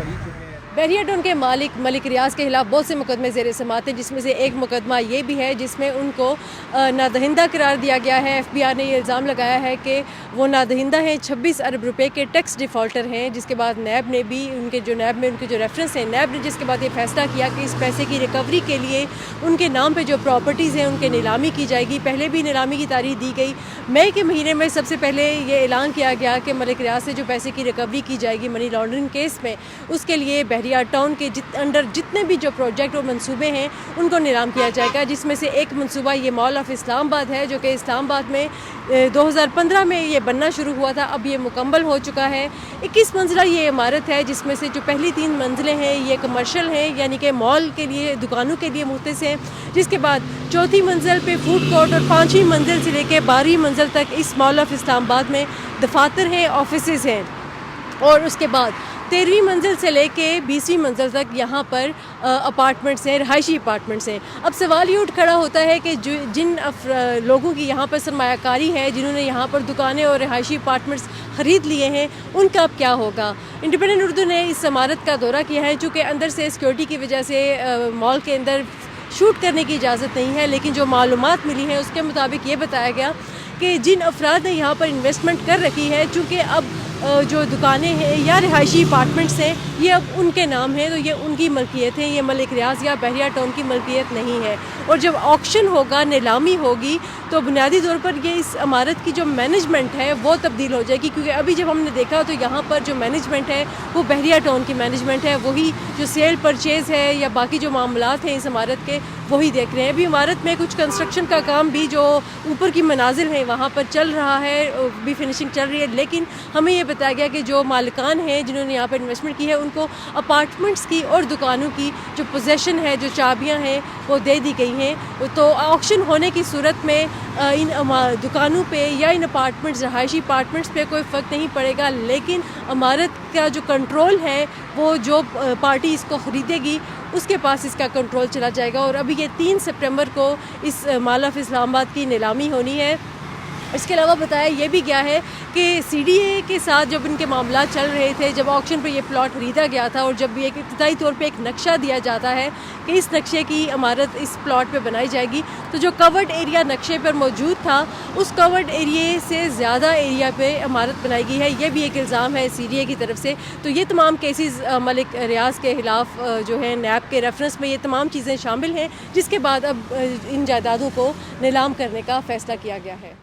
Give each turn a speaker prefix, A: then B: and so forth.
A: खरीद चुके हैं।
B: बहरिया टाउन के मालिक मलिक रियाज के खिलाफ बहुत से मुकदमे ज़ेर समाअत हैं, जिसमें से एक मुकदमा ये भी है जिसमें उनको नादहिंदा करार दिया गया है। FBI ने ये इल्ज़ाम लगाया है कि वो नादहिंदा हैं, 26 अरब रुपए के टैक्स डिफ़ॉल्टर हैं। जिसके बाद नैब ने भी उनके जो रेफरेंस हैं, नैब ने जिसके बाद ये फैसला किया कि इस पैसे की रिकवरी के लिए उनके नाम पर जो प्रॉपर्टीज़ हैं उनके नीलामी की जाएगी। पहले भी नीलामी की तारीख दी गई। मई के महीने में सबसे पहले ये ऐलान किया गया कि मलिक रियाज से जो पैसे की रिकवरी की जाएगी मनी लॉन्ड्रिंग केस में, उसके लिए बहरिया टाउन के अंडर जितने भी जो प्रोजेक्ट और मंसूबे हैं उनको नीलाम किया जाएगा। जिसमें से एक मंसूबा ये मॉल ऑफ इस्लामाबाद है, जो कि इस्लामाबाद में 2015 में ये बनना शुरू हुआ था। अब ये मुकम्मल हो चुका है। 21 मंजिला ये इमारत है, जिसमें से जो पहली 3 मंजिलें हैं ये कमर्शियल हैं, यानी कि मॉल के लिए, दुकानों के लिए मुख्तस हैं। जिसके बाद चौथी मंजिल पे फूड कोर्ट और 5वीं मंजिल से लेकर 12वीं मंजिल तक इस मॉल ऑफ इस्लामाबाद में दफातर हैं, ऑफिसेज़ हैं। और उसके बाद 13वीं मंजिल से लेके 20वीं मंजिल तक यहाँ पर अपार्टमेंट्स हैं, रहायशी अपार्टमेंट्स हैं। अब सवाल ये उठ खड़ा होता है कि जिन लोगों की यहाँ पर सरमायाकारी है, जिन्होंने यहाँ पर दुकानें और रहायशी अपार्टमेंट्स ख़रीद लिए हैं, उनका अब क्या होगा। इंडिपेंडेंट उर्दू ने इस इमारत का दौरा किया है, चूँकि अंदर से सिक्योरिटी की वजह से मॉल के अंदर शूट करने की इजाज़त नहीं है। लेकिन जो मालूमात मिली हैं उसके मुताबिक ये बताया गया कि जिन अफराद ने यहाँ पर इन्वेस्टमेंट कर रखी है, चूँकि अब जो दुकानें हैं या रिहायशी अपार्टमेंट्स हैं ये अब उनके नाम हैं, तो ये उनकी मलकियत है। ये मलिक रियाज या बहरिया टाउन की मलकियत नहीं है। और जब ऑक्शन होगा, नीलामी होगी, तो बुनियादी तौर पर ये इस इमारत की जो मैनेजमेंट है वो तब्दील हो जाएगी। क्योंकि अभी जब हमने देखा तो यहाँ पर जो मैनेजमेंट है वो बहरिया टाउन की मैनेजमेंट है। वही जो सेल परचेज़ है या बाकी जो मामलात हैं इस इमारत के, वही देख रहे हैं। अभी इमारत में कुछ कंस्ट्रक्शन का काम भी, जो ऊपर की मनाजिल है वहाँ पर चल रहा है, भी फिनिशिंग चल रही है। लेकिन हमें ये बताया गया कि जो मालिकान हैं जिन्होंने यहाँ पर इन्वेस्टमेंट की है, उनको अपार्टमेंट्स की और दुकानों की जो पोजेसन है, जो चाबियाँ हैं, वो दे दी गई हैं। तो ऑक्शन होने की सूरत में इन दुकानों पे या इन अपार्टमेंट्स, रहायशी अपार्टमेंट्स पे कोई फ़र्क नहीं पड़ेगा। लेकिन इमारत का जो कंट्रोल है वो जो पार्टी इसको ख़रीदेगी उसके पास इसका कंट्रोल चला जाएगा। और अभी ये 3 सितंबर को इस मॉल ऑफ इस्लामाबाद की नीलामी होनी है। इसके अलावा बताया ये भी गया है कि CDA के साथ जब इनके मामला चल रहे थे, जब ऑक्शन पर ये प्लॉट खरीदा गया था और जब एक इब्तदाई तौर पे एक नक्शा दिया जाता है कि इस नक्शे की इमारत इस प्लॉट पे बनाई जाएगी, तो जो कवर्ड एरिया नक्शे पर मौजूद था उस कवर्ड एरिया से ज़्यादा एरिया पे इमारत बनाई गई है। ये भी एक इल्ज़ाम है CDA की तरफ से। तो ये तमाम केसेस मलिक रियाज के ख़िलाफ़ जो है नैब के रेफरेंस में ये तमाम चीज़ें शामिल हैं, जिसके बाद अब इन जायदादों को नीलाम करने का फ़ैसला किया गया है।